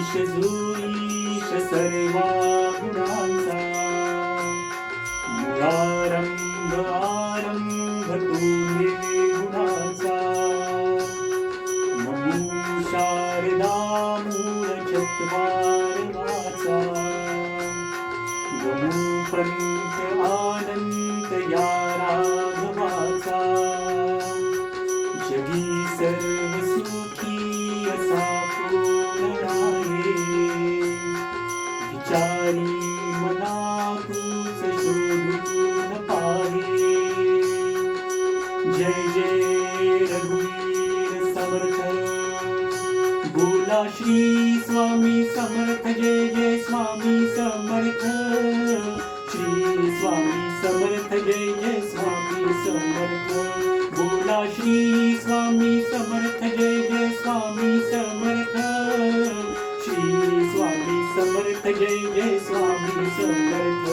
ईश जो ईश सर्वा गुणांचा, मुळारंभ आरंभ तो निर्गुणाचा, नमो शारदा मूळ चत्वारवाचा, गमो पंथ आनंद या राघवाचा, जगी सर्व सुखी असा कोण आहे, विचारी मना तूच शोधून पाहे. जय जय रघुवीर समर्थ, बोला श्री स्वामी समर्थ. जय जय स्वामी समर्थ, श्री स्वामी समर्थ. जय जय स्वामी समर्थ, बोला श्री स्वामी समर्थ. जय जय स्वामी समर्थ, श्री स्वामी समर्थ. जय जय स्वामी समर्थ.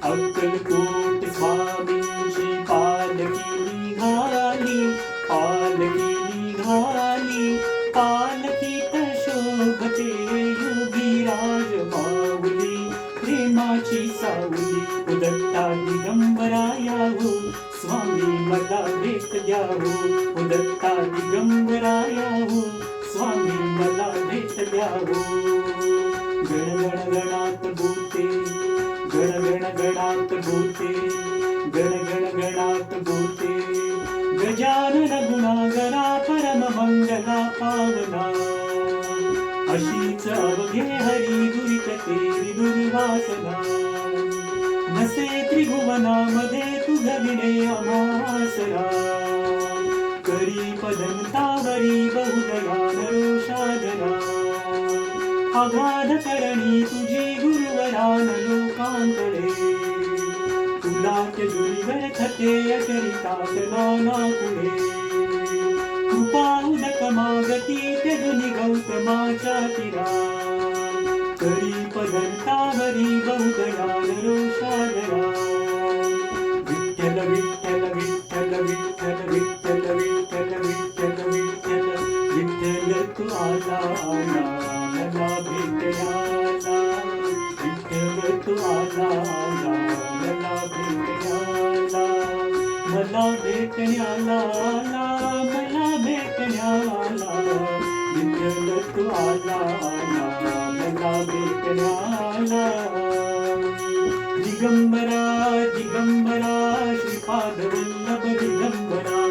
अक्कलकोट स्वामींची पालखी निघाली, पालखी निघाली, पालखीत शोभते योगीराज माऊली, प्रेमाची सावली. उदत्ता दिगंबराया हो, स्वामी मला भेट द्या हो. उदत्ता दिगंबराया हो, स्वामी मला भेट द्या हो. गण गण गणात बोलते, गण गण गणात बोलते, गण गण गणात बोलते. गजानन गुणागरा परम मंगला पावना, अशीच अवघे हरी दुरितते दुर्वासना. नसे त्रिभुवनामध्ये तुझ विने अमासरा, करी पदंतावरी बहुदयान रोषादरा. अगाध करणी तुझी गुरुवरान लोकांकडे, तुला त्यजुरी थते अचरितात नाना पुढे. कृपा उदक मागती त्यजुनी गौतमाच्या तीरा, करी पदंतावरी बहुदयान रोषादरा. विठ्ठल विठ्ठल विठ्ठल विठ्ठल विठ्ठल विठ्ठल विठ्ठल विठ्ठल विठ्ठल तू आला आला मला भेटण्याला. विठ्ठल तू आला आला मला भेटण्याला, मला भेटण्याला आला, मला भेटण्याला. विठ्ठल तू आला आला मला भेटण्याला. दिगंबरा दिगंबरा श्रीपाद वल्लभ दिगंबरा,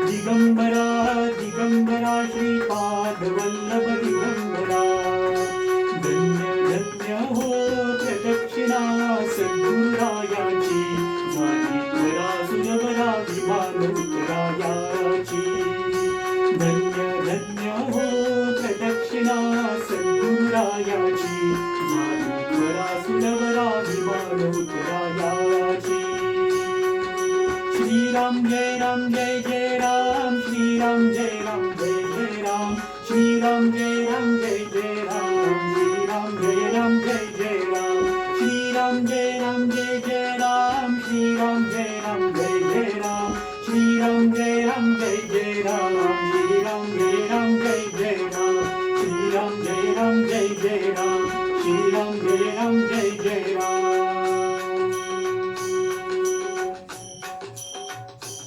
दिगंबरा दिगंबरा श्रीपाद वल्लभ दिगंबरा. धन्य धन्य हो प्रदक्षिणा सद्गुरुरायाची, झाली वरा सुरवरा विमान उत्तरायाची. धन्य धन्य हो प्रदक्षिणा सद्गुरुरायाची, झाली वरा सुरवरा विमान उत्तरायाची. श्रीराम जय राम जय जय राम, श्रीराम जय